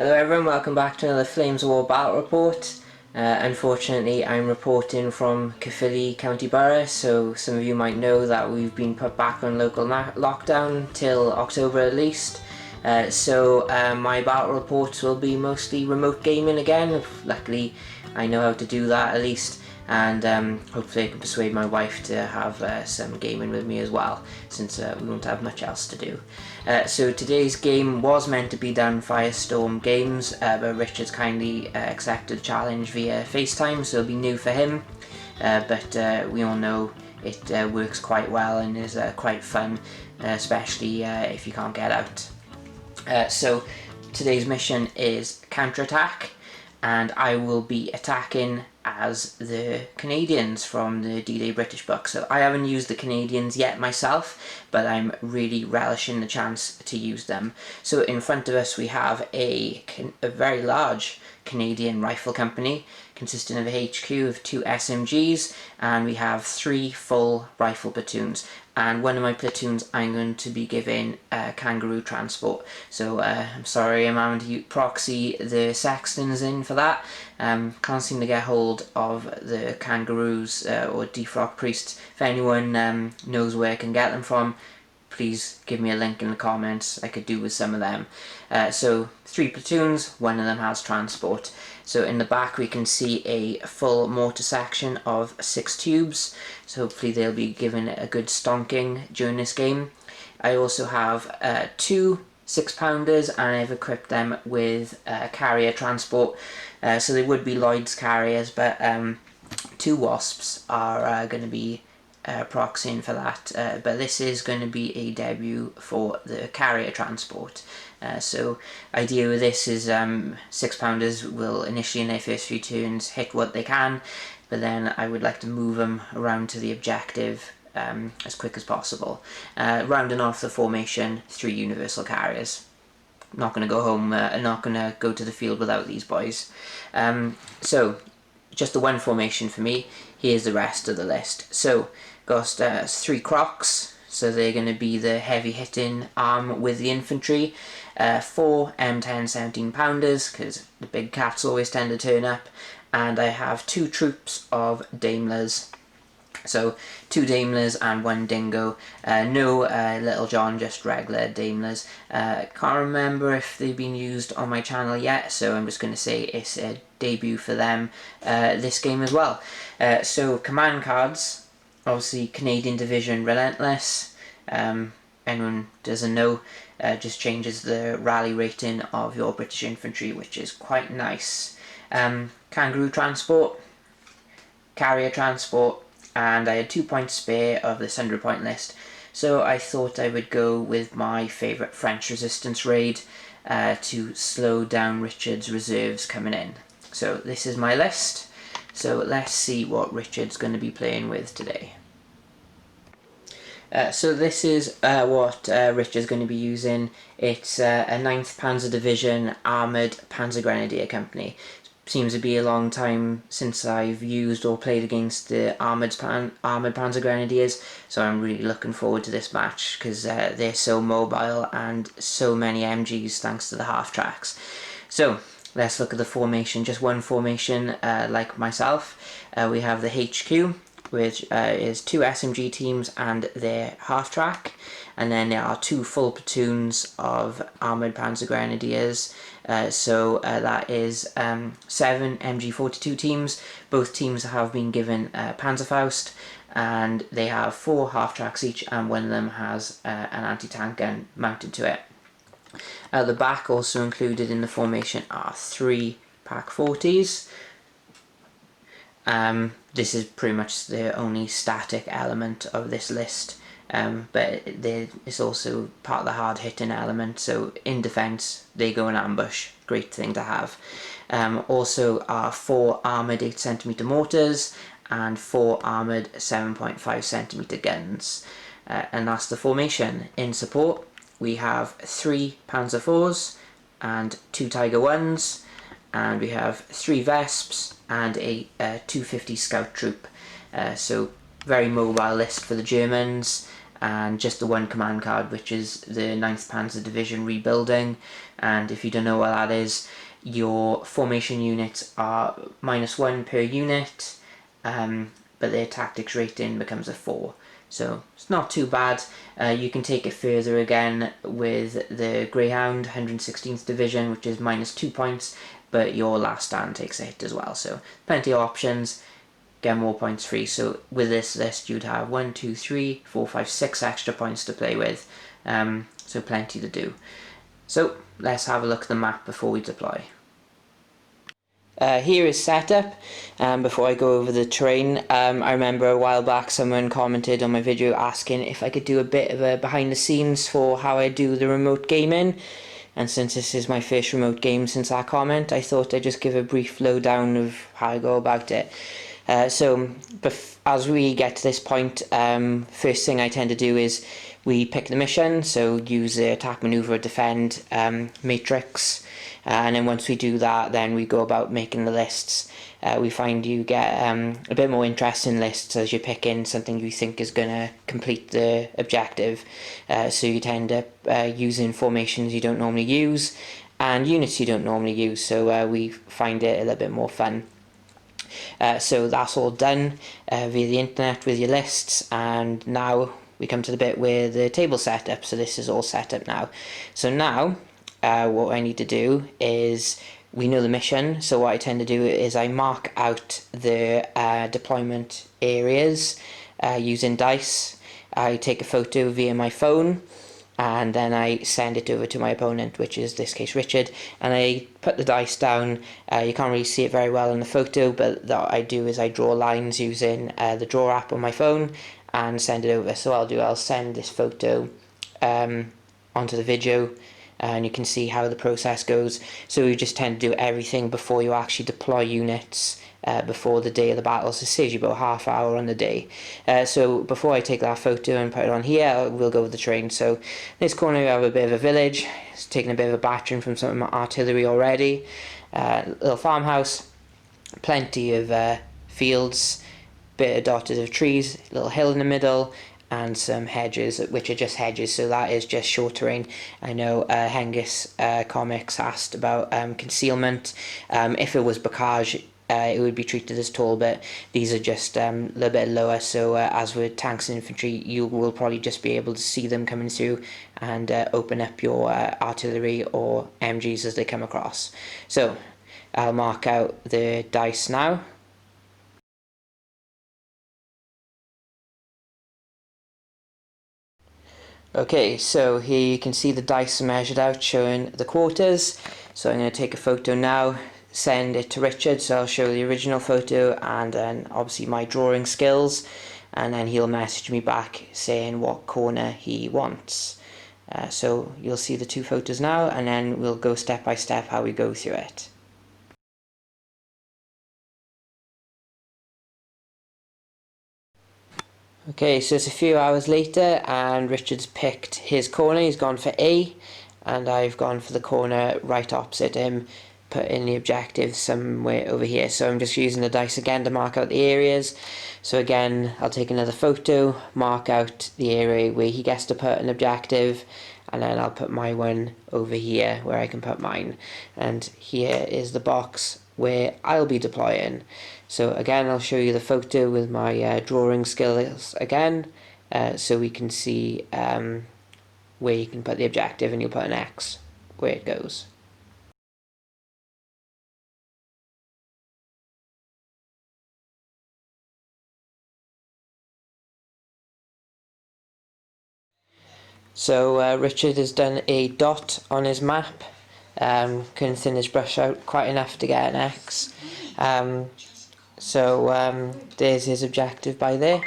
Hello everyone, welcome back to another Flames of War Battle Report. Unfortunately, I'm reporting from Caerphilly County Borough, so some of you might know that we've been put back on local lockdown till October at least. My battle reports will be mostly remote gaming again. Luckily, I know how to do that at least, and hopefully I can persuade my wife to have some gaming with me as well, since we won't have much else to do. So today's game was meant to be done Firestorm Games, but Richard's kindly accepted the challenge via FaceTime, so it'll be new for him, but we all know it works quite well and is quite fun, especially if you can't get out. So today's mission is Counterattack, and I will be attacking as the Canadians from the D-Day British book. So I haven't used the Canadians yet myself, but I'm really relishing the chance to use them. So in front of us we have a very large Canadian rifle company consisting of a HQ of 2 SMGs, and we have 3 full rifle platoons. And one of my platoons I'm going to be giving kangaroo transport. So I'm sorry I'm having to proxy the Sextons in for that. Can't seem to get hold of the kangaroos or defrock priests. If anyone knows where I can get them from, please give me a link in the comments. I could do with some of them. So 3 platoons, one of them has transport. So in the back we can see a full mortar section of 6 tubes, so hopefully they'll be given a good stonking during this game. I also have 2 6-pounders, and I've equipped them with carrier transport, so they would be Lloyd's carriers, but 2 Wasps are going to be proxying for that, but this is going to be a debut for the carrier transport. So idea with this is 6-pounders will initially in their first few turns hit what they can, but then I would like to move them around to the objective as quick as possible. Rounding off the formation, 3 universal carriers. Not going to go home, not going to go to the field without these boys. So just the one formation for me. Here's the rest of the list. So got 3 Crocs, so they're going to be the heavy hitting arm with the infantry. 4 M10 17-pounders, because the big cats always tend to turn up, and I have 2 troops of Daimlers. So 2 Daimlers and 1 Dingo. No Little John, just regular Daimlers. Can't remember if they've been used on my channel yet, so I'm just going to say it's a debut for them this game as well. So command cards, obviously Canadian Division Relentless. Anyone doesn't know, just changes the rally rating of your British infantry, which is quite nice. Kangaroo transport, carrier transport, and I had 2 points spare of this 100-point list, so I thought I would go with my favourite French resistance raid to slow down Richard's reserves coming in. So this is my list, so let's see what Richard's going to be playing with today. So this is what Richard's going to be using. It's a 9th Panzer Division Armoured Panzergrenadier company. Seems to be a long time since I've used or played against the Armoured Panzergrenadiers, so I'm really looking forward to this match, because they're so mobile and so many MGs thanks to the half-tracks. So let's look at the formation. Just one formation like myself. We have the HQ, which is 2 SMG teams and their half-track, and then there are 2 full platoons of Armoured Panzergrenadiers, so that is 7 MG42 teams. Both teams have been given Panzerfaust, and they have 4 half-tracks each, and one of them has an anti-tank gun mounted to it. At the back, also included in the formation, are 3 Pak 40s. This is pretty much the only static element of this list, but it's also part of the hard-hitting element, so in defence they go in ambush, great thing to have. Also are 4 armoured 8cm mortars and 4 armoured 7.5cm guns, and that's the formation. In support we have 3 Panzer IVs and 2 Tiger 1s, and we have 3 Vesps and a 250 scout troop. So very mobile list for the Germans, and just the one command card, which is the 9th Panzer Division rebuilding. And if you don't know what that is, your formation units are -1 per unit, but their tactics rating becomes a 4. So it's not too bad. You can take it further again with the Greyhound 116th Division, which is -2 points, but your last stand takes a hit as well. So plenty of options, get more points free. So with this list, you'd have 1, 2, 3, 4, 5, 6 extra points to play with. So plenty to do. So let's have a look at the map before we deploy. Here is setup. Before I go over the terrain, I remember a while back someone commented on my video asking if I could do a bit of a behind the scenes for how I do the remote gaming, and since this is my first remote game since that comment, I thought I'd just give a brief lowdown of how I go about it. So as we get to this point, first thing I tend to do is we pick the mission, so use the attack, maneuver, defend matrix, and then once we do that, then we go about making the lists. We find you get a bit more interesting lists as you're picking something you think is going to complete the objective. So you tend up using formations you don't normally use and units you don't normally use, so we find it a little bit more fun. So that's all done via the internet with your lists, and now we come to the bit where the table setup. So this is all set up now. So now what I need to do is, we know the mission, so what I tend to do is I mark out the deployment areas using dice. I take a photo via my phone, and then I send it over to my opponent, which is this case Richard, and I put the dice down. You can't really see it very well in the photo, but what I do is I draw lines using the draw app on my phone and send it over. So I'll send this photo onto the video, and you can see how the process goes. So you just tend to do everything before you actually deploy units before the day of the battle, so it saves you about half hour on the day. So before I take that photo and put it on here, we'll go with the terrain. So in this corner we have a bit of a village. It's taking a bit of a battering from some of my artillery already. Little farmhouse, plenty of fields, bit of dotted of trees, little hill in the middle, and some hedges, which are just hedges, so that is just short terrain. I know Hengis Comics asked about concealment. If it was bocage, it would be treated as tall, but these are just a little bit lower, so as with tanks and infantry, you will probably just be able to see them coming through and open up your artillery or MGs as they come across. So I'll mark out the dice now. Okay, so here you can see the dice measured out showing the quarters. So I'm going to take a photo now, send it to Richard, so I'll show the original photo and then obviously my drawing skills, and then he'll message me back saying what corner he wants. So you'll see the two photos now, and then we'll go step by step how we go through it. Okay, so it's a few hours later and Richard's picked his corner. He's gone for A, and I've gone for the corner right opposite him, put in the objective somewhere over here. So I'm just using the dice again to mark out the areas. So again, I'll take another photo, mark out the area where he gets to put an objective, and then I'll put my one over here where I can put mine. And here is the box where I'll be deploying. So again, I'll show you the photo with my drawing skills again, so we can see where you can put the objective, and you'll put an X where it goes. So Richard has done a dot on his map. Couldn't thin his brush out quite enough to get an X. So there's his objective by there,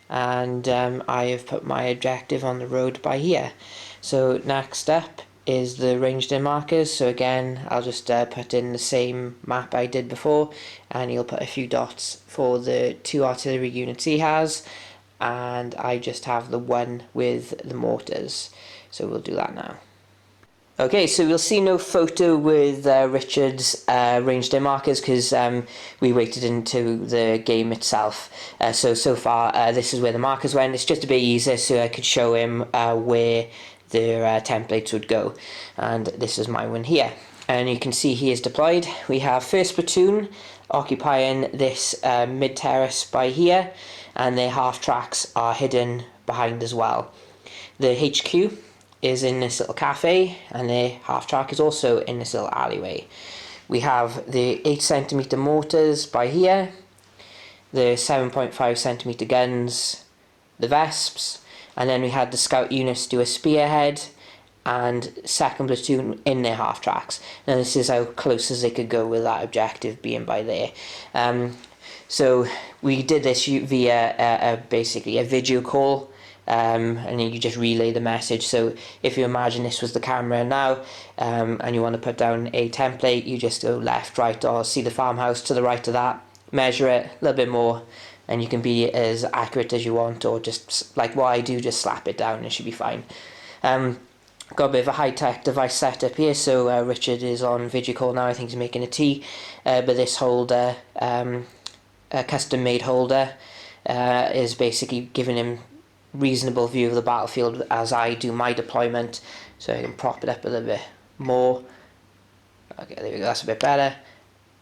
and I have put my objective on the road by here. So next up is the ranged in markers. So again, I'll just put in the same map I did before, and he'll put a few dots for the 2 artillery units he has, and I just have the one with the mortars. So we'll do that now. Okay, so we'll see no photo with Richard's ranged air markers because we waited into the game itself. So far, this is where the markers went. It's just a bit easier so I could show him where their templates would go. And this is my one here. And you can see he is deployed. We have 1st Platoon occupying this mid-terrace by here, and their half-tracks are hidden behind as well. The HQ is in this little cafe, and the half-track is also in this little alleyway. We have the 8cm mortars by here, the 7.5cm guns, the Vesps, and then we had the scout units do a spearhead, and 2nd Platoon in their half-tracks. And this is how close as they could go with that objective being by there. So we did this via basically a video call, and then you just relay the message. So if you imagine this was the camera now, and you want to put down a template, you just go left, right, or see the farmhouse to the right of that, measure it a little bit more, and you can be as accurate as you want, or just like what I do, just slap it down and it should be fine. Got a bit of a high-tech device set up here, so Richard is on video call now. I think he's making a tea, but this holder, a custom-made holder, is basically giving him reasonable view of the battlefield as I do my deployment. So I can prop it up a little bit more. Okay, there we go, that's a bit better.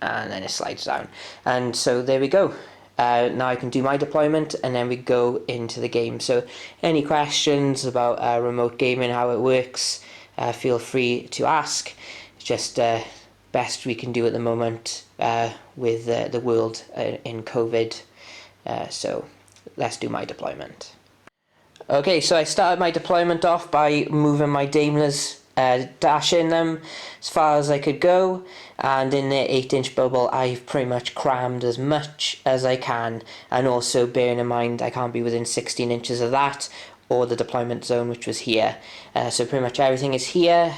And then it slides down. And so there we go. Now I can do my deployment, and then we go into the game. So any questions about remote gaming, how it works, feel free to ask. It's just best we can do at the moment with the world in COVID. So let's do my deployment. Okay, so I started my deployment off by moving my Daimlers, dashing them as far as I could go, and in the 8-inch bubble I've pretty much crammed as much as I can, and also bearing in mind I can't be within 16 inches of that or the deployment zone, which was here. So pretty much everything is here.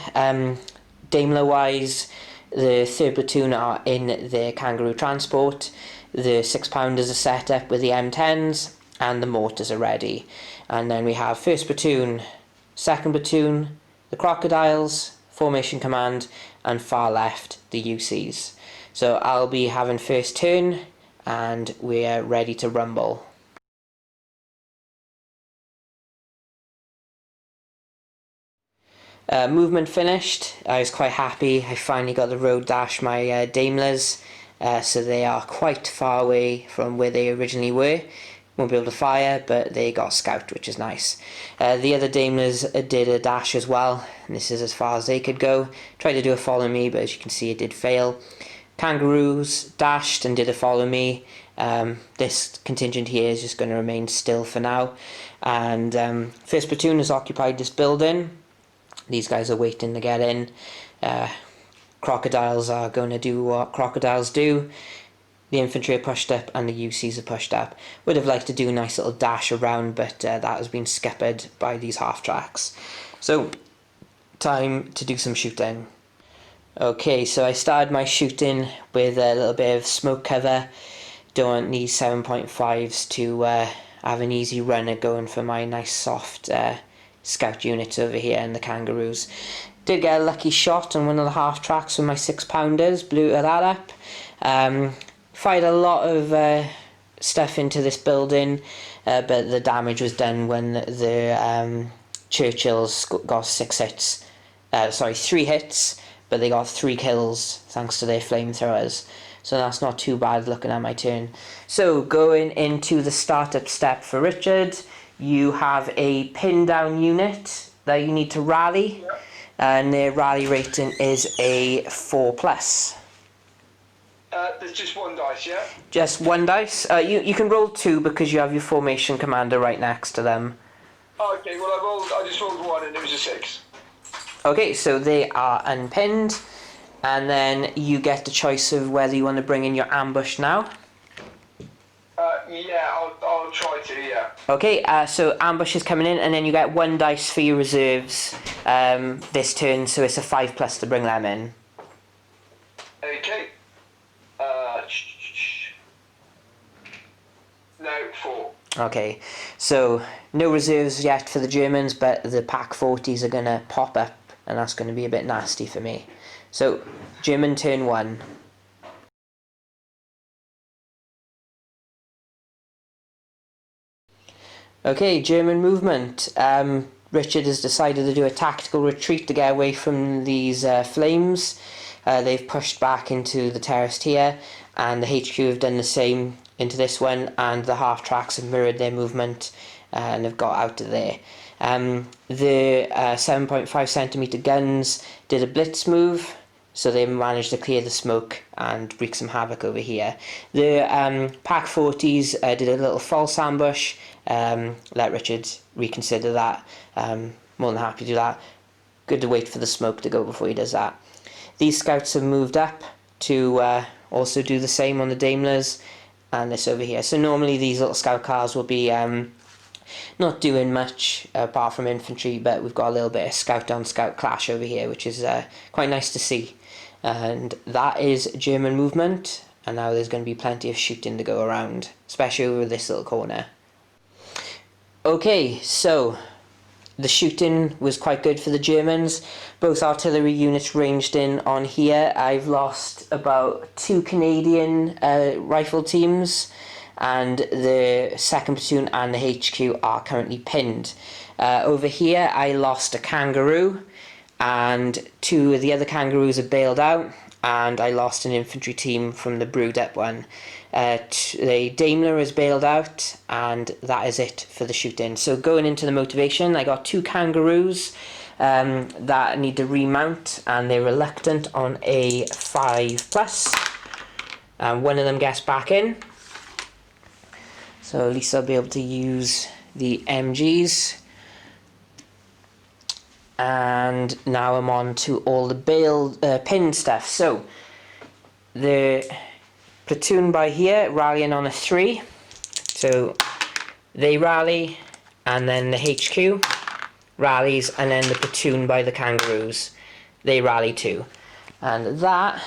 Daimler wise, the 3rd Platoon are in the Kangaroo transport, the 6-pounders are set up with the M10s, and the mortars are ready. And then we have 1st Platoon, 2nd Platoon, the Crocodiles, Formation Command, and far left, the UCs. So I'll be having first turn, and we're ready to rumble. Movement finished. I was quite happy. I finally got the road dash my Daimlers, so they are quite far away from where they originally were. Won't be able to fire, but they got scout, which is nice. The other Daimlers did a dash as well, and this is as far as they could go. Tried to do a follow me, but as you can see it did fail. Kangaroos dashed and did a follow me. This contingent here is just going to remain still for now. And 1st Platoon has occupied this building. These guys are waiting to get in. Crocodiles are going to do what crocodiles do. The infantry are pushed up and the UCs are pushed up. Would have liked to do a nice little dash around, but that has been scuppered by these half-tracks. So, time to do some shooting. Okay, so I started my shooting with a little bit of smoke cover. Don't want these 7.5s to have an easy runner going for my nice soft scout units over here and the Kangaroos. Did get a lucky shot on one of the half-tracks with my 6-pounders, blew that up. Fired a lot of stuff into this building, but the damage was done when the Churchills got 3 hits, but they got 3 kills thanks to their flamethrowers. So that's not too bad looking at my turn. So going into the startup step for Richard, you have a pin down unit that you need to rally, and their rally rating is a 4+. There's just one dice, yeah? Just one dice. You can roll 2 because you have your formation commander right next to them. Okay, well I just rolled 1 and it was a 6. Okay, so they are unpinned, and then you get the choice of whether you want to bring in your ambush now. Yeah, I'll try to, yeah. Okay, so ambush is coming in, and then you get 1 dice for your reserves this turn, so it's a 5+ to bring them in. Okay. No, 4. Okay, so no reserves yet for the Germans, but the Pak 40s are going to pop up and that's going to be a bit nasty for me. So, German turn 1. Okay, German movement. Richard has decided to do a tactical retreat to get away from these flames. They've pushed back into the terrace here, and the HQ have done the same into this one, and the half tracks have mirrored their movement and have got out of there. The 7.5cm guns did a blitz move, so they managed to clear the smoke and wreak some havoc over here. The Pack 40s did a little false ambush. Let Richard reconsider that. More than happy to do that. Good to wait for the smoke to go before he does that. These scouts have moved up to also do the same on the Daimlers, and this over here. So normally these little scout cars will be not doing much apart from infantry, but we've got a little bit of scout on scout clash over here, which is quite nice to see. And that is German movement, and now there's going to be plenty of shooting to go around, especially over this little corner. Okay, so the shooting was quite good for the Germans. Both artillery units ranged in on here. I've lost about 2 Canadian rifle teams, and the 2nd platoon and the HQ are currently pinned. Over here I lost a kangaroo, and 2 of the other kangaroos are bailed out, and I lost an infantry team from the brewed up one. The Daimler is bailed out, and that is it for the shooting. So going into the motivation, I got 2 kangaroos that need to remount, and they're reluctant on a 5+, and one of them gets back in, so at least I'll be able to use the MGs. And now I'm on to all the pin stuff. So the platoon by here rallying on a 3, so they rally, and then the HQ rallies, and then the platoon by the kangaroos, they rally too. And that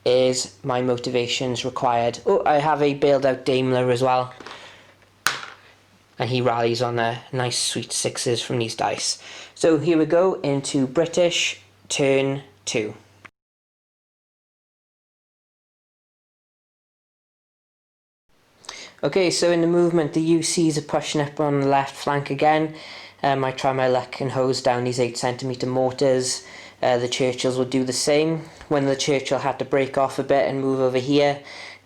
is my motivations required. Oh, I have a bailed out Daimler as well, and he rallies on a nice sweet 6s from these dice. So here we go into British turn 2. Okay, so in the movement, the UCs are pushing up on the left flank again. I might try my luck and hose down these 8cm mortars. The Churchills will do the same. When the Churchill had to break off a bit and move over here,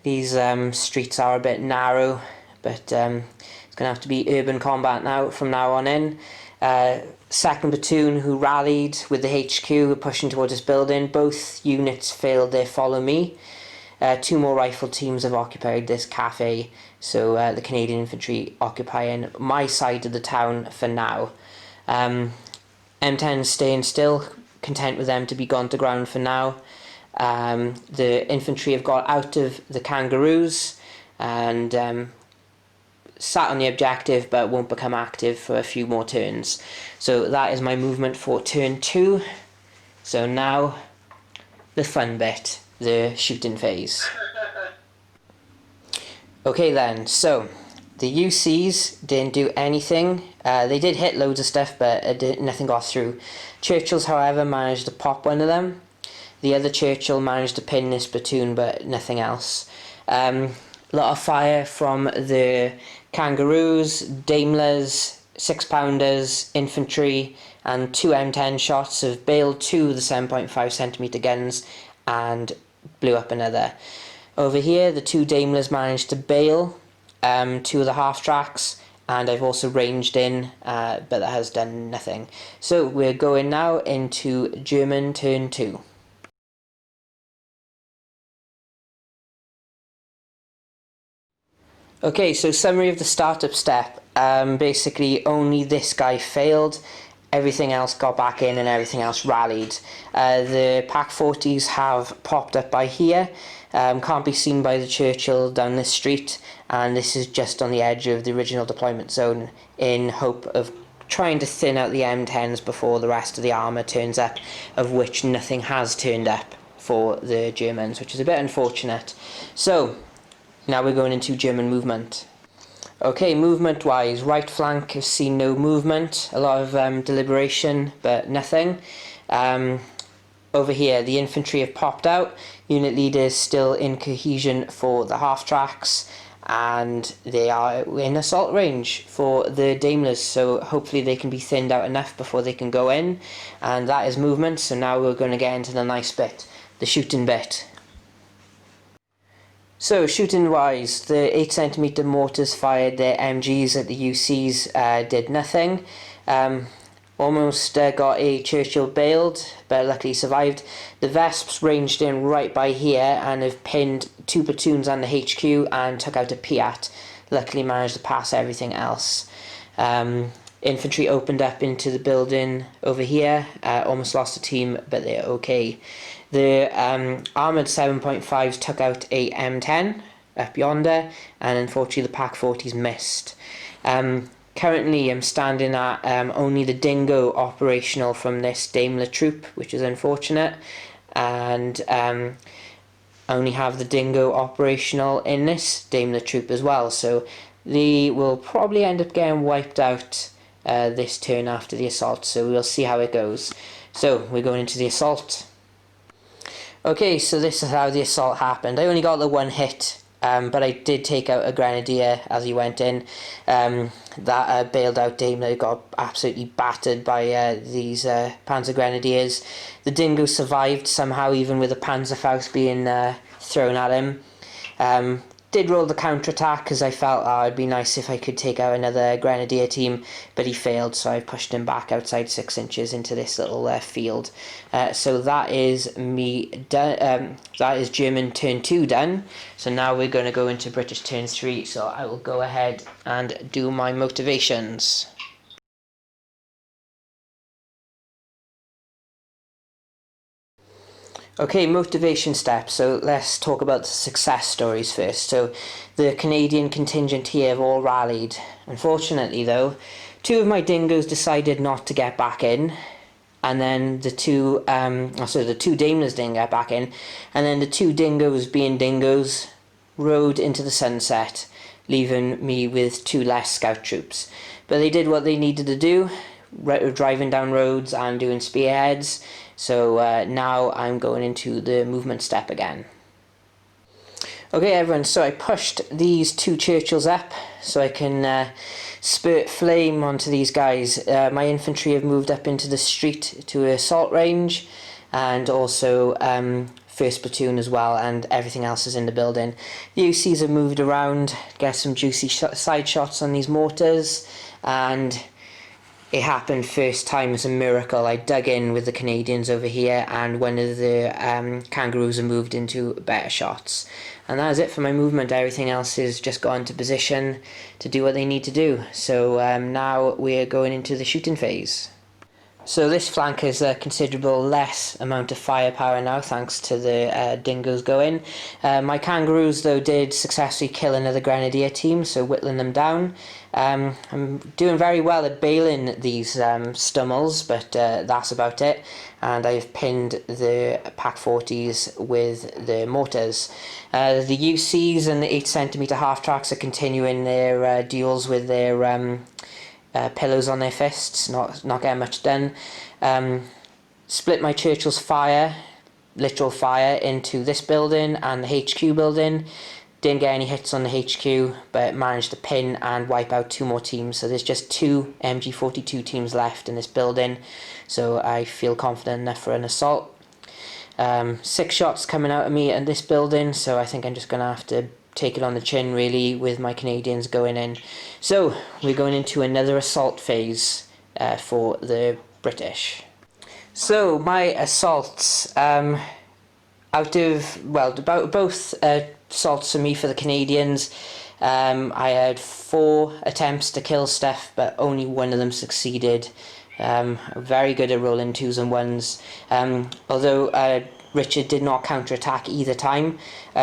these streets are a bit narrow, but it's going to have to be urban combat now from now on in. 2nd platoon, who rallied with the HQ, were pushing towards this building. Both units failed their follow me. 2 more rifle teams have occupied this cafe, so the Canadian infantry occupying my side of the town for now. M10 staying still, content with them to be gone to ground for now. The infantry have got out of the kangaroos and sat on the objective, but won't become active for a few more turns. So that is my movement for turn 2. So now the fun bit, the shooting phase. Okay then, so the UCs didn't do anything. They did hit loads of stuff, but nothing got through. Churchills, however, managed to pop one of them. The other Churchill managed to pin this platoon, but nothing else. A lot of fire from the kangaroos, Daimlers, 6-pounders, infantry, and 2 M10 shots have bailed 2 of the 7.5cm guns and blew up another. Over here, the 2 Daimlers managed to bail 2 of the half tracks, and I've also ranged in, but that has done nothing. So we're going now into German turn 2. Okay, so summary of the startup step. Basically, only this guy failed. Everything else got back in and everything else rallied. The Pack 40s have popped up by here. Can't be seen by the Churchill down this street, and this is just on the edge of the original deployment zone in hope of trying to thin out the M10s before the rest of the armour turns up, of which nothing has turned up for the Germans, which is a bit unfortunate. So now we're going into German movement. Okay, movement wise, right flank has seen no movement, a lot of deliberation but nothing. Over here, the infantry have popped out. Unit leaders still in cohesion for the half tracks, and they are in assault range for the Daimlers, so hopefully they can be thinned out enough before they can go in, and that is movement. So now we're going to get into the nice bit, the shooting bit. So shooting wise, the 8cm mortars fired their MGs at the UCs, did nothing. Almost got a Churchill bailed, but luckily survived. The Vesps ranged in right by here and have pinned 2 platoons on the HQ and took out a Piat. Luckily managed to pass everything else. Infantry opened up into the building over here, almost lost a team, but they're okay. The Armoured 7.5s took out a M10 up yonder, and unfortunately the Pack 40s missed. Currently I'm standing at only the Dingo operational from this Daimler troop, which is unfortunate, and I only have the Dingo operational in this Daimler troop as well, so they will probably end up getting wiped out this turn after the assault, so we'll see how it goes. So we're going into the assault. Okay, so this is how the assault happened. I only got the one hit, but I did take out a Grenadier as he went in. That bailed out Daimler got absolutely battered by these Panzergrenadiers. The Dingo survived somehow, even with a Panzerfaust being thrown at him. Did roll the counterattack because I felt it'd be nice if I could take out another Grenadier team, but he failed, so I pushed him back outside 6 inches into this little field. So that is me done. That is German turn 2 done. So now we're going to go into British turn 3. So I will go ahead and do my motivations. Okay, motivation steps. So let's talk about the success stories first. So the Canadian contingent here have all rallied. Unfortunately though, 2 of my Dingoes decided not to get back in, and then the 2 Daimlers didn't get back in, and then the 2 Dingoes, being Dingoes, rode into the sunset, leaving me with 2 less scout troops. But they did what they needed to do, driving down roads and doing spearheads. So now I'm going into the movement step again. Okay everyone, so I pushed these 2 Churchills up so I can spurt flame onto these guys. My infantry have moved up into the street to assault range, and also 1st platoon as well, and everything else is in the building. The UCs have moved around, get some juicy side shots on these mortars, and it happened first time as a miracle. I dug in with the Canadians over here, and one of the Kangaroos have moved into better shots. And that is it for my movement. Everything else is just got into position to do what they need to do. So now we're going into the shooting phase. So this flank has a considerable less amount of firepower now, thanks to the Dingoes going. My Kangaroos though did successfully kill another Grenadier team, so whittling them down. I'm doing very well at bailing these stummels, but that's about it. And I've pinned the Pack 40s with the mortars. The UCs and the 8cm half tracks are continuing their duels with their pillows on their fists, not getting much done. Split my Churchill's fire, literal fire, into this building and the HQ building. Didn't get any hits on the HQ, but managed to pin and wipe out 2 more teams. So there's just 2 MG42 teams left in this building, so I feel confident enough for an assault. 6 shots coming out of me in this building, so I think I'm just going to have to take it on the chin really with my Canadians going in. So we're going into another assault phase for the British. So my assaults, out of, well, about both assaults for me for the Canadians, I had 4 attempts to kill stuff, but only one of them succeeded. Very good at rolling 2s and 1s, although Richard did not counterattack either time,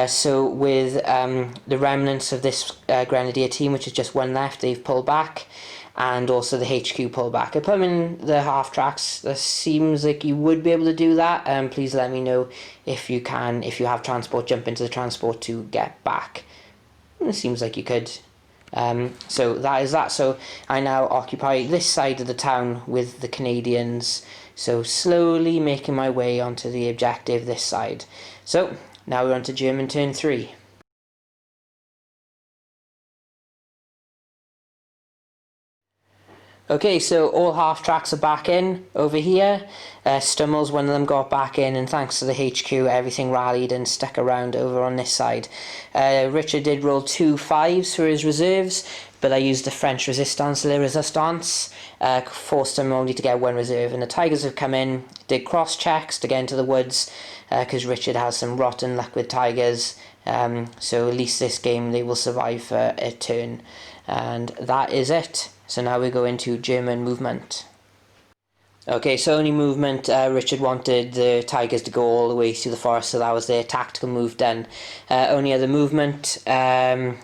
so with the remnants of this Grenadier team, which is just 1 left, they've pulled back, and also the HQ pulled back. I put them in the half tracks. That seems like you would be able to do that. Please let me know if you can, if you have transport, jump into the transport to get back. It seems like you could. So that is that. So I now occupy this side of the town with the Canadians, So slowly making my way onto the objective this side. So now we're on to German turn 3. Okay, so all half tracks are back in over here. Stummels, one of them got back in, and thanks to the HQ, everything rallied and stuck around over on this side. Richard did roll 2 5s for his reserves, but I used the French Resistance, Le Resistance, forced him only to get 1 reserve, and the Tigers have come in, did cross checks to get into the woods, because Richard has some rotten luck with Tigers, so at least this game they will survive for a turn, and that is it. So now we go into German movement. Okay, so only movement, Richard wanted the Tigers to go all the way through the forest, so that was their tactical move done. Only other movement, the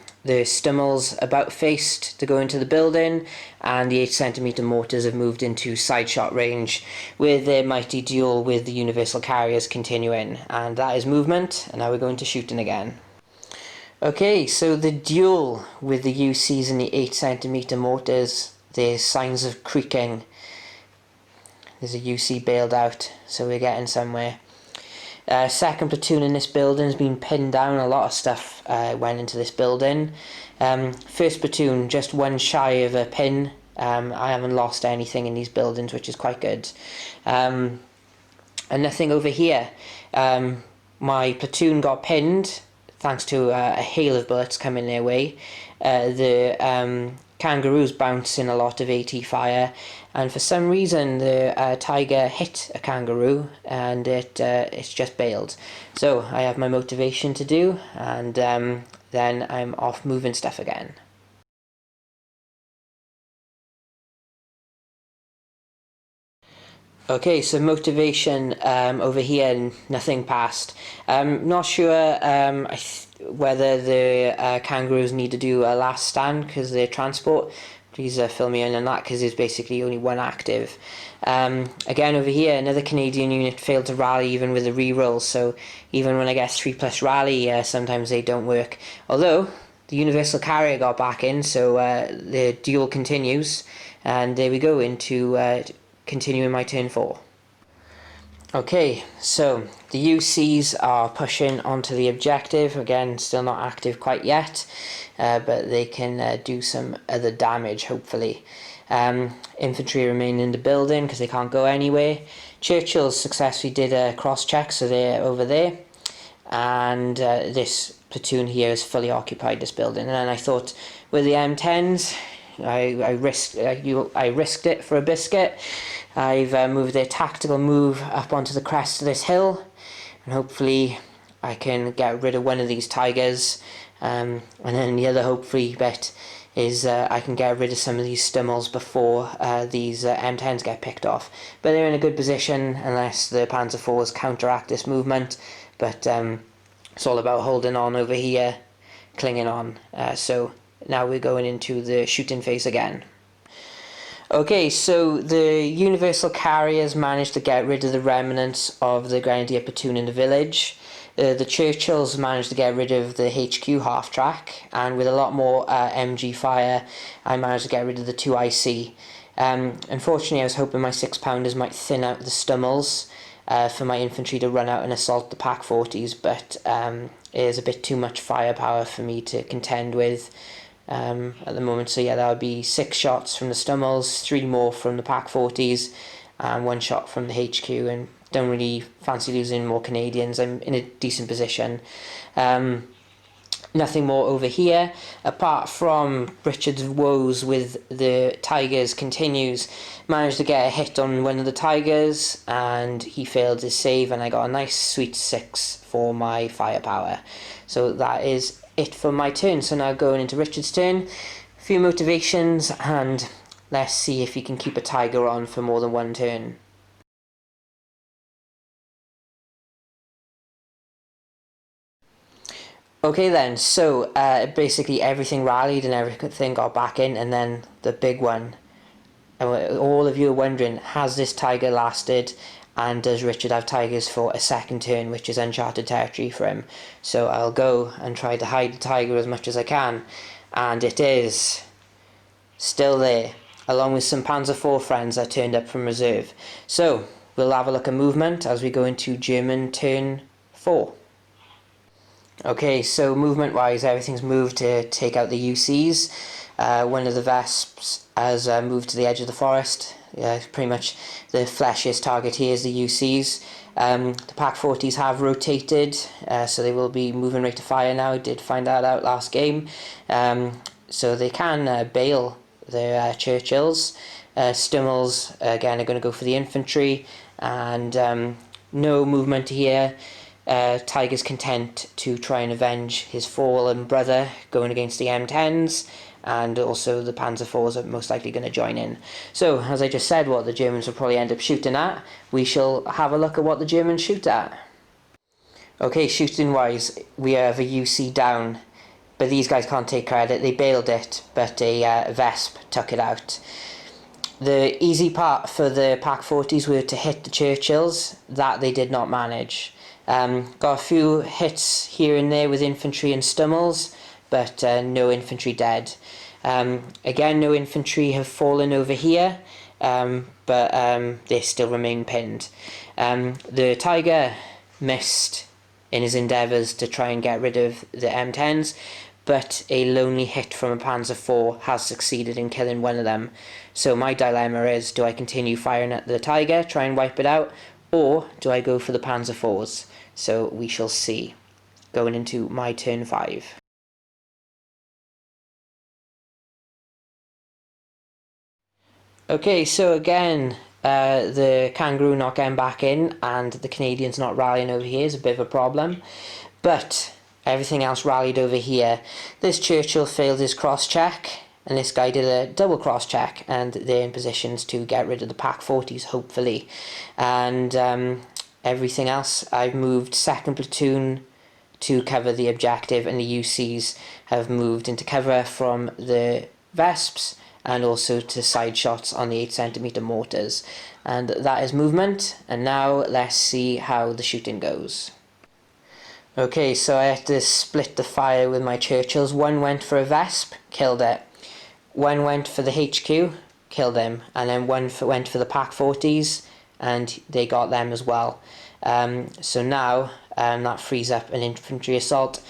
Stummels about faced to go into the building, and the 8cm mortars have moved into side shot range, with their mighty duel with the Universal Carriers continuing. And that is movement, and now we're going to shooting again. Okay, so the duel with the UCs and the 8cm mortars, there's signs of creaking. There's a UC bailed out, so we're getting somewhere. Second platoon in this building has been pinned down. A lot of stuff went into this building. First platoon, just 1 shy of a pin. I haven't lost anything in these buildings, which is quite good. And nothing over here. My platoon got pinned, thanks to a hail of bullets coming their way. The kangaroos bouncing a lot of AT fire, and for some reason the tiger hit a kangaroo and it's just bailed. So I have my motivation to do, and then I'm off moving stuff again. Okay, so motivation over here, nothing passed. Not sure whether the kangaroos need to do a last stand because they're transport. Please fill me in on that, because there's basically only 1 active. Again over here, another Canadian unit failed to rally even with the rerolls, so even when I get 3+ rally, sometimes they don't work. Although the Universal Carrier got back in, so the duel continues, and there we go into continuing my turn 4. Okay, so the UCs are pushing onto the objective. Again, still not active quite yet, but they can do some other damage, hopefully. Infantry remain in the building because they can't go anywhere. Churchills successfully did a cross-check, so they're over there. And this platoon here is fully occupied, this building. And then I thought, with the M10s, I risked it for a biscuit. I've moved their tactical move up onto the crest of this hill, and hopefully I can get rid of one of these tigers, and then the other hopefully bit is I can get rid of some of these Stummels before these M10s get picked off. But they're in a good position unless the Panzer IVs counteract this movement, but it's all about holding on over here, clinging on. So now we're going into the shooting phase again. Okay, so the Universal Carriers managed to get rid of the remnants of the Grenadier platoon in the village. The Churchills managed to get rid of the HQ half-track, and with a lot more MG fire, I managed to get rid of the 2 IC. Unfortunately, I was hoping my 6-pounders might thin out the Stummels for my infantry to run out and assault the Pack 40s, but it is a bit too much firepower for me to contend with at the moment. So yeah, that would be 6 shots from the Stummels, 3 more from the Pack 40s, and 1 shot from the HQ, and don't really fancy losing more Canadians. I'm in a decent position. Nothing more over here, apart from Richard's woes with the Tigers continues. Managed to get a hit on one of the Tigers, and he failed his save, and I got a nice sweet 6 for my firepower. So that is it for my turn. So now going into Richard's turn, a few motivations, and let's see if he can keep a tiger on for more than 1 turn. Okay then, so basically everything rallied and everything got back in, and then the big one. All of you are wondering, has this tiger lasted, and does Richard have tigers for a second turn, which is uncharted territory for him? So I'll go and try to hide the tiger as much as I can, and it is still there, along with some Panzer IV friends that turned up from reserve. So we'll have a look at movement as we go into German turn 4. Okay, so movement wise, everything's moved to take out the UCs. One of the Vesps has moved to the edge of the forest. Pretty much the fleshiest target here is the UCs. The Pack 40s have rotated, so they will be moving rate of fire now. I did find that out last game. So they can bail their Churchills. Stummels again are going to go for the infantry, and no movement here. Tiger's content to try and avenge his fallen brother going against the M10s, and also the Panzer IVs are most likely going to join in. So, as I just said, what the Germans will probably end up shooting at, we shall have a look at what the Germans shoot at. Okay, shooting wise, we have a UC down, but these guys can't take credit. They bailed it, but a Vesp took it out. The easy part for the Pack 40s were to hit the Churchills. That they did not manage. Got a few hits here and there with infantry and Stummels, but no infantry dead. Again, no infantry have fallen over here, but they still remain pinned. The Tiger missed in his endeavours to try and get rid of the M10s, but a lonely hit from a Panzer IV has succeeded in killing one of them. So my dilemma is, do I continue firing at the Tiger, try and wipe it out, or do I go for the Panzer IVs? So we shall see. Going into my turn 5. Okay, so again, the Kangaroo not getting back in and the Canadians not rallying over here is a bit of a problem. But everything else rallied over here. This Churchill failed his cross-check, and this guy did a double cross-check, and they're in positions to get rid of the Pack 40s, hopefully. And everything else, I've moved 2nd platoon to cover the objective, and the UCs have moved into cover from the Vesps, and also to side shots on the 8cm mortars. And that is movement, and now let's see how the shooting goes. Okay, so I had to split the fire with my Churchills. One went for a Vesp, killed it. One went for the HQ, killed him. And then one went for the Pack 40s, and they got them as well. So now that frees up an infantry assault.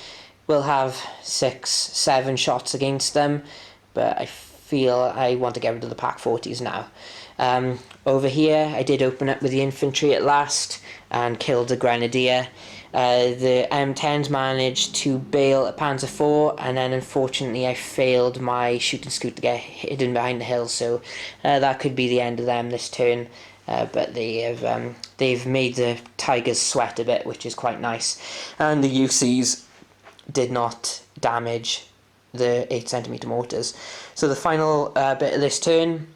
We'll have 6-7 shots against them, but I feel I want to get rid of the Pack 40s now. Over here, I did open up with the infantry at last and killed the Grenadier. The M10s managed to bail a Panzer IV, and then unfortunately I failed my shooting scoot to get hidden behind the hill, so that could be the end of them this turn. But they've made the Tigers sweat a bit, which is quite nice. And the UCs did not damage the 8cm mortars. So the final bit of this turn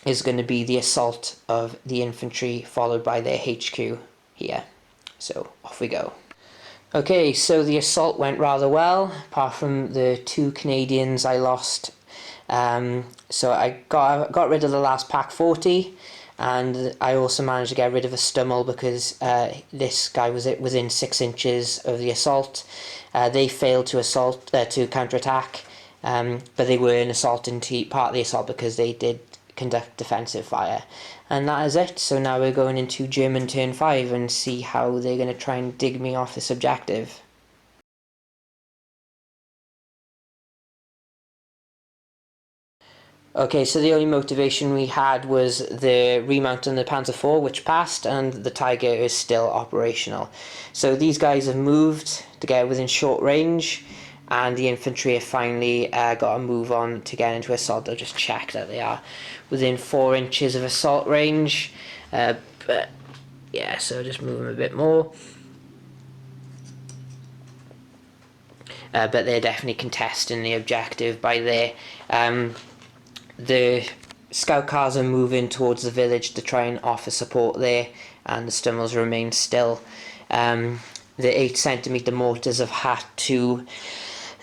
is going to be the assault of the infantry, followed by their HQ here. So off we go. Okay, so the assault went rather well, apart from the 2 Canadians I lost. So I got rid of the last Pack 40, and I also managed to get rid of a Stummel because this guy was within 6 inches of the assault. They failed to counterattack, but they were an assault into part of the assault because they did conduct defensive fire. And that is it. So now we're going into German turn 5 and see how they're going to try and dig me off this objective. Okay, so the only motivation we had was the remount on the Panzer IV, which passed, and the Tiger is still operational. So these guys have moved to get within short range, and the infantry have finally got a move on to get into assault. I'll just check that they are within 4 inches of assault range, but yeah, so just move them a bit more. But they're definitely contesting the objective by there. The scout cars are moving towards the village to try and offer support there, and the Stummels remain still. The 8cm mortars have had to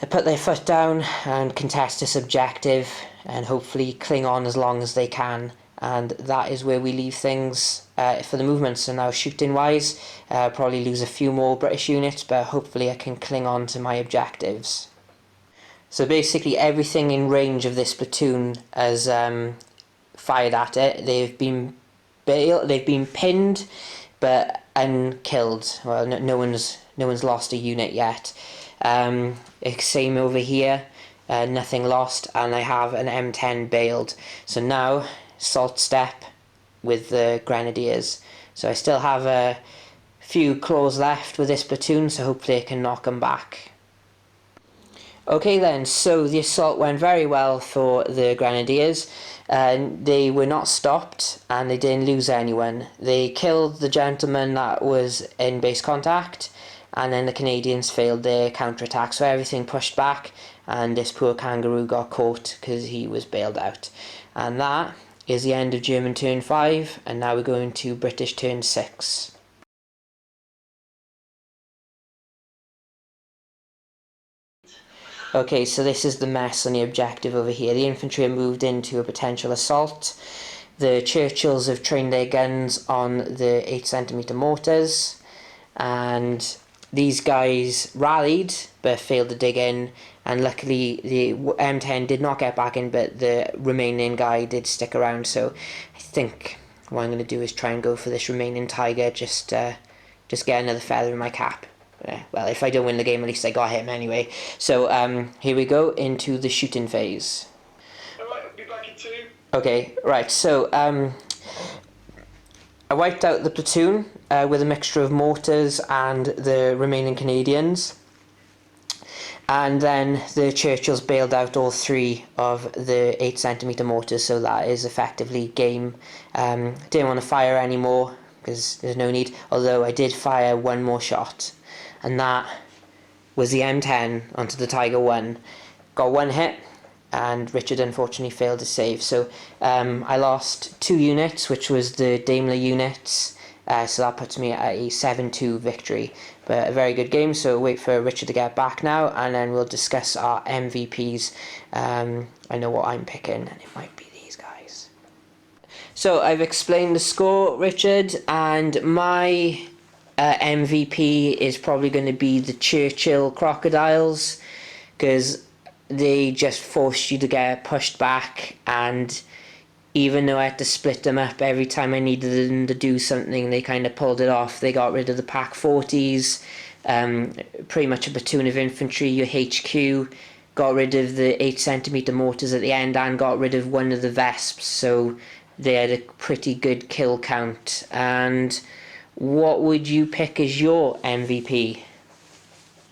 put their foot down and contest this objective and hopefully cling on as long as they can, and that is where we leave things for the movement. So now shooting wise, probably lose a few more British units, but hopefully I can cling on to my objectives. So basically everything in range of this platoon has fired at it. They've been they've been pinned, but unkilled. Well, no one's lost a unit yet. Same over here, nothing lost, and I have an M10 bailed. So now salt step with the Grenadiers. So I still have a few claws left with this platoon, so hopefully I can knock them back. Okay then, so the assault went very well for the Grenadiers. They were not stopped and they didn't lose anyone. They killed the gentleman that was in base contact, and then the Canadians failed their counterattack, so everything pushed back and this poor kangaroo got caught because he was bailed out. And that is the end of German turn 5, and now we're going to British turn 6. Okay, so this is the mess on the objective over here. The infantry have moved into a potential assault. The Churchills have trained their guns on the 8cm mortars, and these guys rallied but failed to dig in, and luckily the M10 did not get back in, but the remaining guy did stick around. So I think what I'm going to do is try and go for this remaining tiger, just get another feather in my cap. Well, if I don't win the game, at least I got him anyway. So here we go into the shooting phase. Alright, I'll be back in 2. Okay, right, so I wiped out the platoon with a mixture of mortars and the remaining Canadians. And then the Churchills bailed out all 3 of the 8cm mortars, so that is effectively game. Didn't want to fire anymore because there's no need, although I did fire one more shot. And that was the M10 onto the Tiger 1. Got 1 hit, and Richard unfortunately failed to save. So I lost 2 units, which was the Daimler units. So that puts me at a 7-2 victory. But a very good game, so wait for Richard to get back now, and then we'll discuss our MVPs. I know what I'm picking, and it might be these guys. So I've explained the score, Richard, and my MVP is probably going to be the Churchill Crocodiles, because they just forced you to get pushed back, and even though I had to split them up every time I needed them to do something, they kind of pulled it off. They got rid of the Pack 40s, pretty much a platoon of infantry, your HQ, got rid of the 8cm mortars at the end, and got rid of one of the Vesps, so they had a pretty good kill count. And what would you pick as your MVP?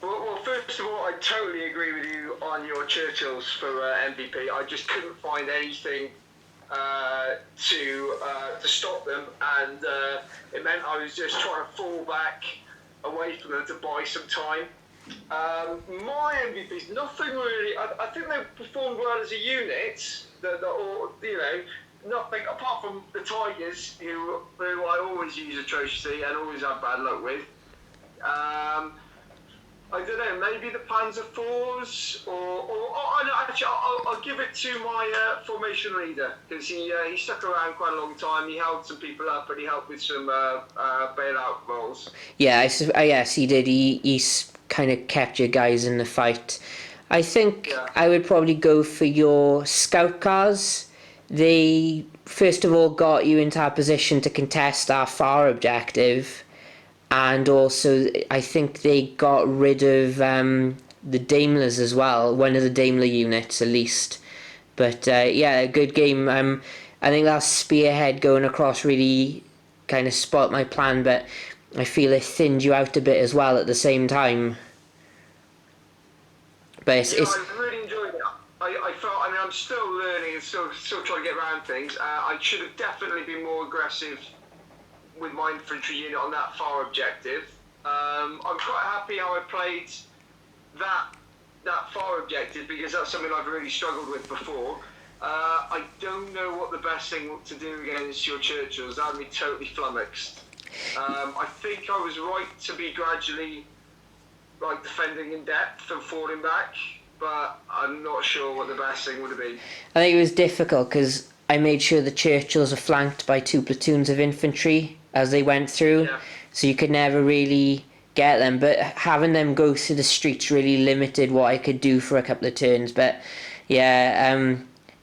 Well, first of all, I totally agree with you on your Churchills for MVP. I just couldn't find anything to stop them, and it meant I was just trying to fall back away from them to buy some time. My MVPs, nothing really. I think they performed well as a unit. Nothing apart from the Tigers, who I always use atrociously and always have bad luck with. I don't know, maybe the Panzer IVs, actually, I'll give it to my formation leader, because he stuck around quite a long time. He held some people up, and he helped with some bailout roles. Yeah, yes, he did. He kind of kept your guys in the fight. I think I would probably go for your scout cars. They, first of all, got you into a position to contest our far objective, and also I think they got rid of the Daimlers as well, one of the Daimler units at least. But yeah, a good game. I think that spearhead going across really kind of spoilt my plan, but I feel it thinned you out a bit as well at the same time. But it's I really enjoyed it. I felt, I'm still learning and still trying to get around things. I should have definitely been more aggressive with my infantry unit on that far objective. I'm quite happy how I played that far objective, because that's something I've really struggled with before. I don't know what the best thing to do against your Churchills. That would be totally flummoxed. I think I was right to be gradually defending in depth and falling back, but I'm not sure what the best thing would have been. I think it was difficult because I made sure the Churchills are flanked by 2 platoons of infantry as they went through, so you could never really get them, but having them go through the streets really limited what I could do for a couple of turns. But yeah,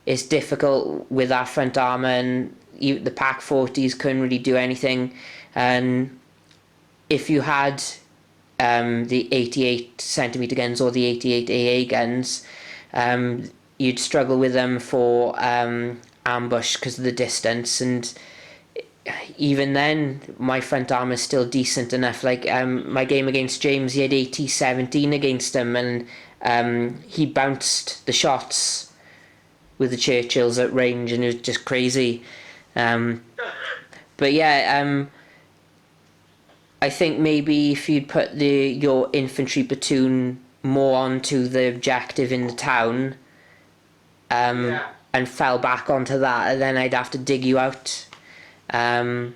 it's difficult with our front armour, and the Pack 40s couldn't really do anything, and if you had the 88cm guns or the 88 AA guns, you'd struggle with them for ambush because of the distance, and even then my front armor is still decent enough. Like my game against James, he had 80-17 against him, and he bounced the shots with the Churchills at range, and it was just crazy. But yeah, I think maybe if you'd put your infantry platoon more onto the objective in the town, and fell back onto that, and then I'd have to dig you out. Yeah.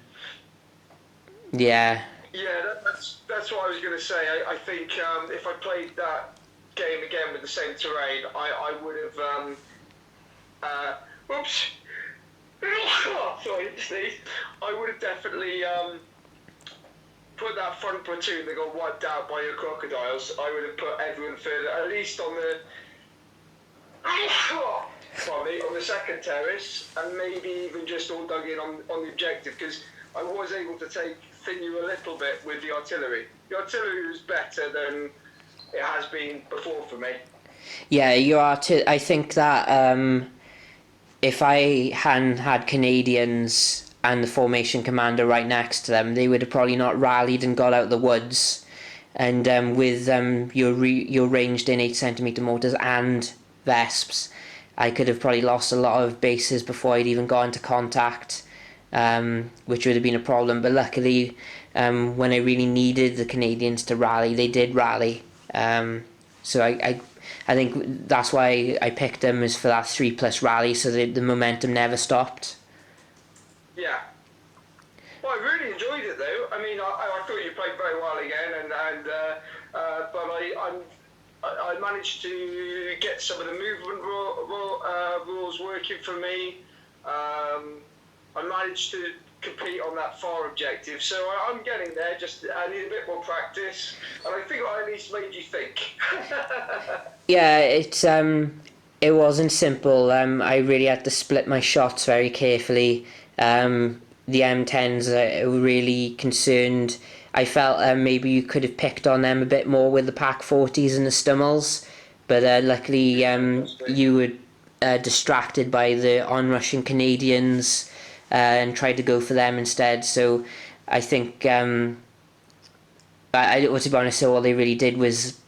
Yeah, that's what I was going to say. I think if I played that game again with the same terrain, I would have. Whoops. Sorry, sneeze. I would have definitely put that front platoon that got wiped out by your crocodiles. I would have put everyone further, at least on the. On the second terrace, and maybe even just all dug in on the objective, because I was able to thin you a little bit with the artillery. The artillery was better than it has been before for me. Yeah, I think that if I hadn't had Canadians and the formation commander right next to them, they would have probably not rallied and got out the woods. And with your ranged in 8cm mortars and Vesps, I could have probably lost a lot of bases before I'd even got into contact, which would have been a problem. But luckily, when I really needed the Canadians to rally, they did rally. So I think that's why I picked them, is for that 3+ rally, so the momentum never stopped. Yeah. Well, I really enjoyed it though. I mean, I thought you played very well again, but I managed to get some of the movement rules working for me. I managed to compete on that far objective, so I'm getting there. Just I need a bit more practice, and I think I at least made you think. Yeah, it wasn't simple. I really had to split my shots very carefully. The M10s were really concerned. I felt maybe you could have picked on them a bit more with the Pack 40s and the Stummels, but luckily you were distracted by the onrushing Canadians and tried to go for them instead. So I think, to be honest, all they really did was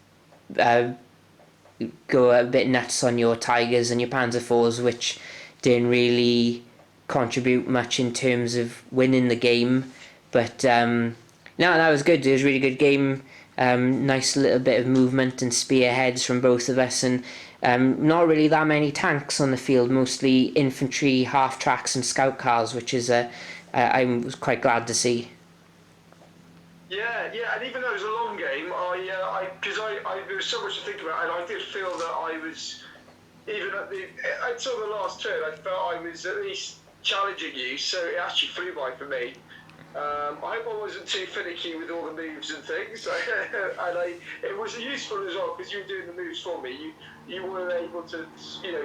go a bit nuts on your Tigers and your Panzer IVs, which didn't really contribute much in terms of winning the game. But no, that was good. It was a really good game. Nice little bit of movement and spearheads from both of us, and not really that many tanks on the field, mostly infantry, half-tracks and scout cars, which is I was quite glad to see. Yeah, and even though it was a long game, because there was so much to think about, and I did feel that I was, even until the last turn, I felt I was at least challenging you, so it actually flew by for me. I hope I wasn't too finicky with all the moves and things, and it was useful as well, because you were doing the moves for me. You were able to,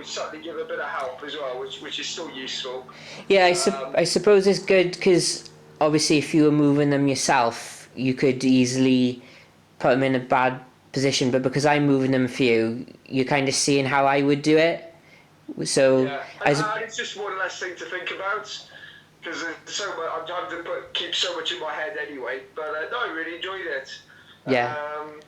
suddenly give a bit of help as well, which is still useful. Yeah, I suppose it's good, because obviously if you were moving them yourself, you could easily put them in a bad position, but because I'm moving them for you, you're kind of seeing how I would do it. So yeah, and it's just one less thing to think about, because so much, I'm having to keep so much in my head anyway. But no, I really enjoyed it. Yeah.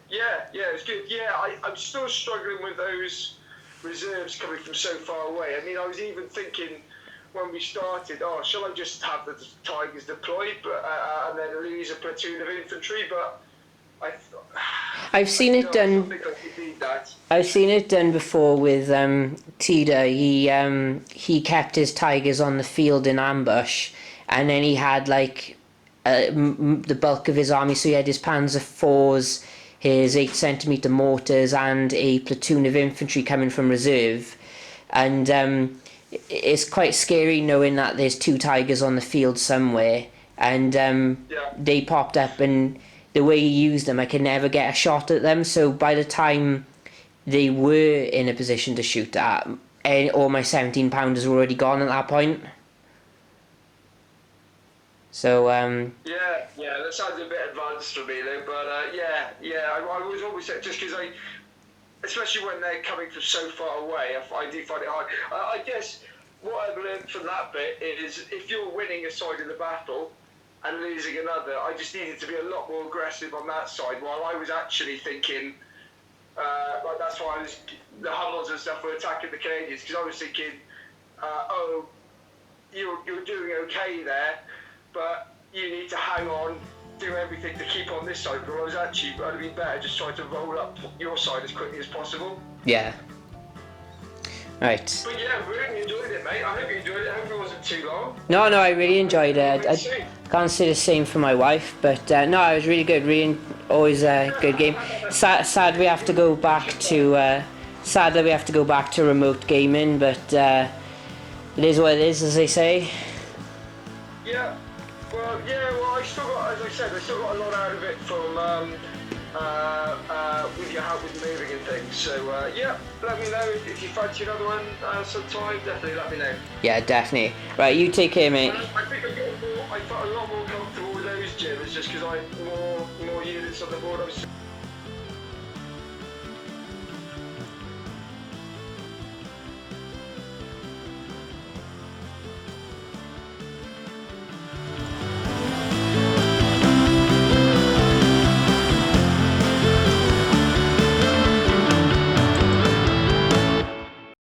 It was good. Yeah, I'm still struggling with those reserves coming from so far away. I mean, I was even thinking when we started, shall I just have the Tigers deployed, and then lose a platoon of infantry? But I've seen it done. I think I need that. I've seen it done before with Tida. He kept his Tigers on the field in ambush, and then he had the bulk of his army. So he had his Panzer IVs, his 8cm mortars, and a platoon of infantry coming from reserve, and it's quite scary knowing that there's 2 Tigers on the field somewhere, and they popped up, and the way he used them, I could never get a shot at them. So by the time they were in a position to shoot at, all my 17-pounders were already gone at that point. So Yeah, that sounds a bit advanced for me though, but I was always just because especially when they're coming from so far away, I do find it hard. I guess what I've learned from that bit is if you're winning a side in the battle and losing another, I just needed to be a lot more aggressive on that side, while I was actually thinking, like that's why the Hummels and stuff were attacking the Canadians, because I was thinking, oh, you're doing okay there, but you need to hang on, do everything to keep on this side. But I was actually, I'd have been better just trying to roll up your side as quickly as possible. yeah. Right. But yeah, really enjoyed it, mate. I hope you enjoyed it. I hope it wasn't too long. No, I really enjoyed it. I can't say the same for my wife, but no, it was really good. Really, always a good game. Sad we have to go back to. Sad that we have to go back to remote gaming, but it is what it is, as they say. Yeah. Well, I still got, as I said, I still got a lot out of it from with your help with moving and things. So yeah, let me know if you fancy another one sometime. Definitely let me know. Yeah, definitely. Right, you take care, mate. I think I felt a lot more comfortable with those gyms just because I had more units on the board.